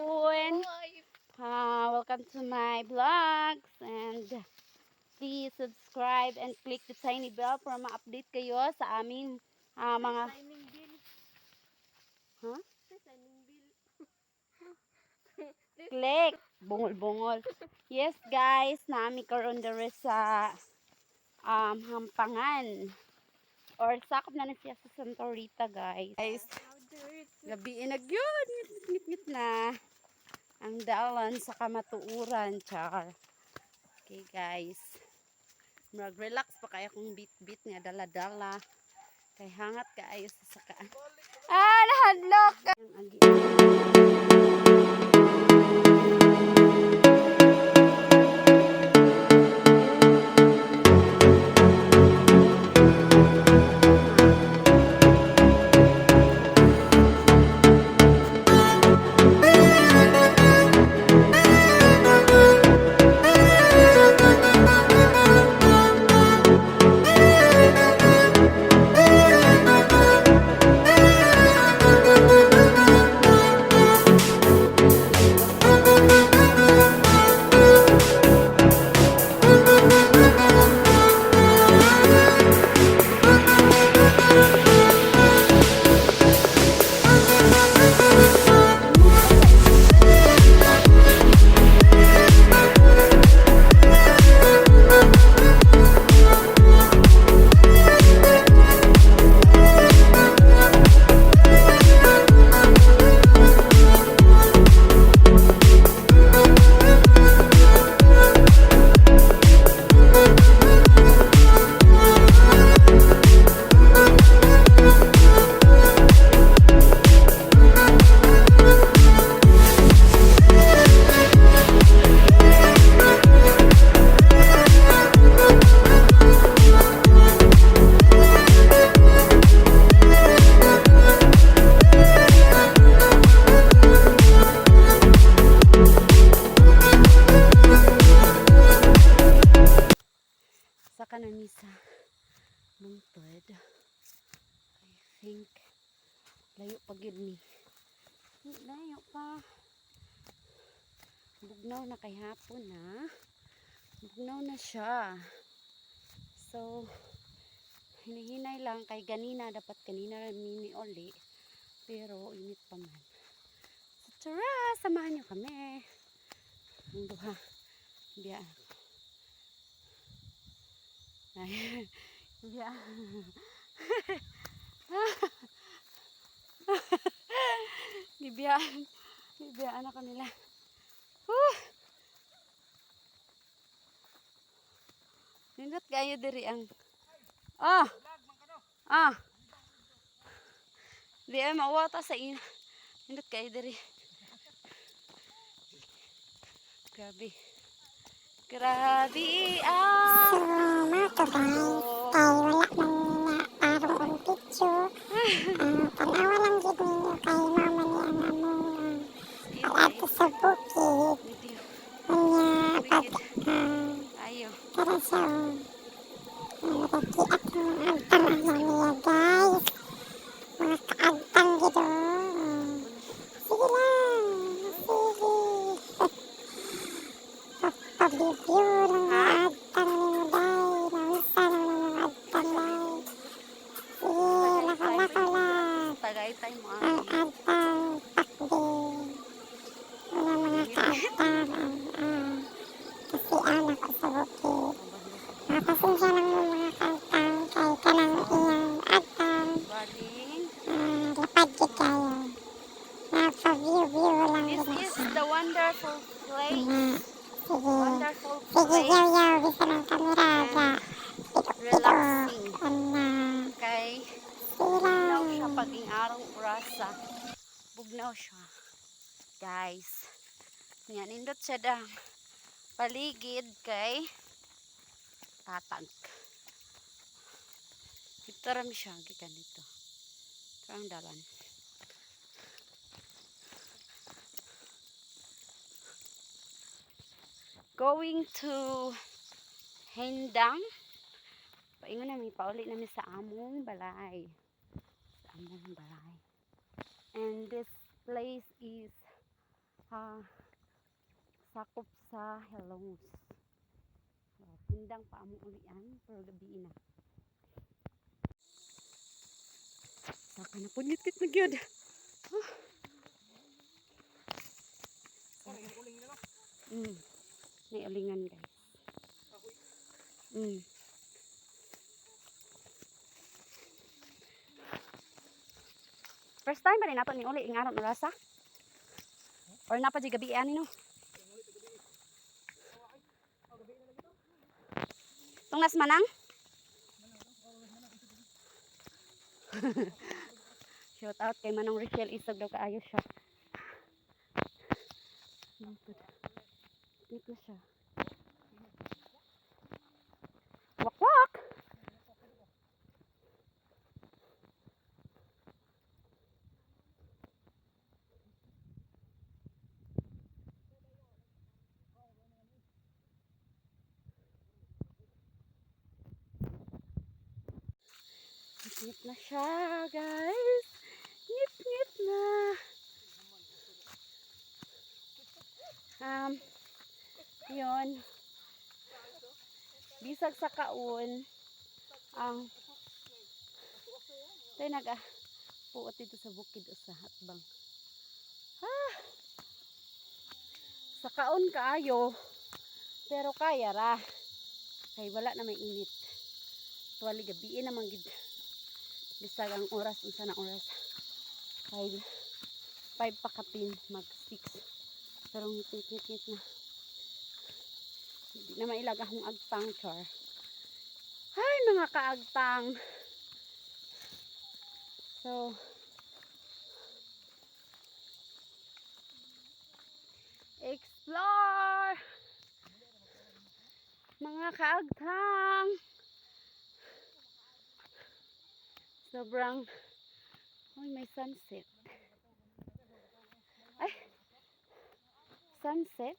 hapon. Welcome to my vlogs and please subscribe and click the tiny bell para ma-update kayo sa aming mga click bungol-bungol. Yes guys, naami karon dere sa Hampangan or sakop na siya sa Santa Rita guys. Gabi na gyud, ngit na ang dalan sa kamatuuran char. Okay guys, mag-relax pa kaya kung bit-bit nga dala-dala kay hangat kaayo sa sakaan. Nahadlok ka. Saka na misa bungtod. I think layo pa gyud ni. Layo pa. Bugnaw na kay hapon na. Bugnaw na siya. So hinihinay lang kay ganina dapat kanina mini uli. Pero init pa man. So tara, samahan niyo kami. Ang duha. Biya. Ya. Gibiyaan ako nila. Nindot kayo diri ang di ay mawata sa ina. Nindot kayo diri. Grabe. Grabe So, mga guys, kay wala man na parang picture. Tanawa lang gid ninyo kay mama niya ang among ato sa bukid. Kanya pag tara siya nagkiat ng agtang ano niya guys. Mga kaagtang gid sige lang, sige. Pag-review lang mga agtang ninyo dahil nausa lang mga agtang dahil sige, lakaw-lakaw lang Tagaytay mo ang agtang pakdi wala mga kaagtang kasi anak ko sa bukid makapasensya lang mo mga kaagtang kay kanang iyang agtang lapad gid kayo napa-view lang This gid is the wonderful place. sige Wonderful sige place. yaw bisa ng kamera ga Relaxing. kay Okay. Bugnaw siya paging arong urasa. Bugnaw siya. Guys. Nga nindot siya dang paligid kay tatag. Ito ram siya. Gikan dito. Ito ang dalan. Going to Hendang. Paingon namin, paulit namin sa among balay. Sa among balay. And this place is sakop sa Hellos. So, pindang pa amo ulian pero gabi na. Saka na punit-kit na gyud. May ulingan guys. First time ba rin nato ni uli ing aron na rasa? Or napa di gabi ani no? Tungnas manang? Shout out kay Manong Richelle Isog daw kaayo siya. Dito siya. Wak-wak! Ngit na siya, guys. Ngit na. Yun. Bisag sa kaon. Tayo puot dito sa bukid o sa hatbang. Sa kaon kaayo. Pero kaya ra. Kay wala na may init. Tuwali gabi naman gid. Bisag ang oras unsa na oras. 5 pa kapin mag 6. Pero ngit na. Hindi na mailag akong agtang char. Ay mga kaagtang. So explore mga kaagtang. Sobrang may sunset. Ay, sunset.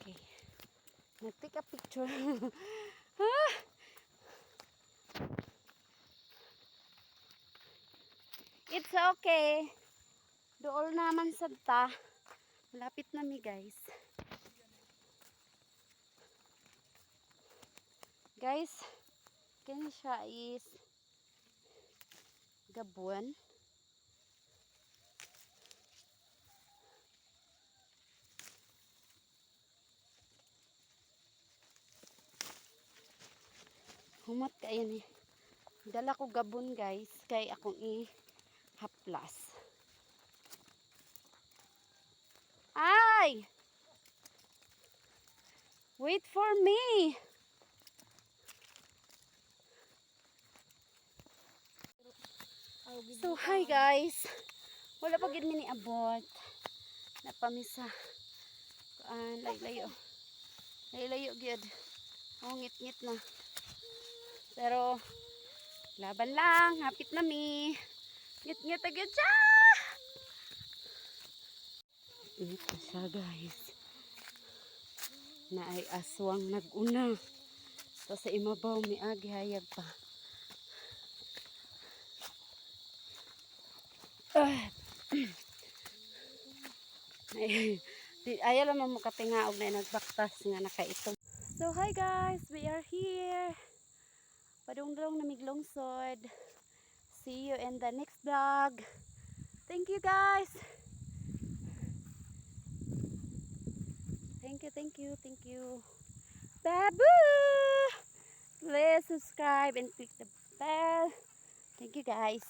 Okay. Nag-take a picture. It's okay. Dool naman sa ta. Malapit na mi guys. Guys, kini siya is Gabon. Humot kayo ni. Dala ko Gabon guys. Kay akong i-haplas. Ay! Wait for me! So, hi guys! Wala pa gid mi ni abot. Napamisa. Layo. Layo gid. Ngit na. Pero, laban lang. Hapit na mi. Ngit agad siya! Ngit na siya guys. Na ay aswang nag-una. So, sa imabaw mi hayag pa. Ayaw lang mo katingaog na nagbaktas nga nakaitong. So hi guys, we are here. Padungdong na miglongsod. See you in the next vlog. Thank you guys. Thank you. Babu! Please subscribe and click the bell. Thank you guys.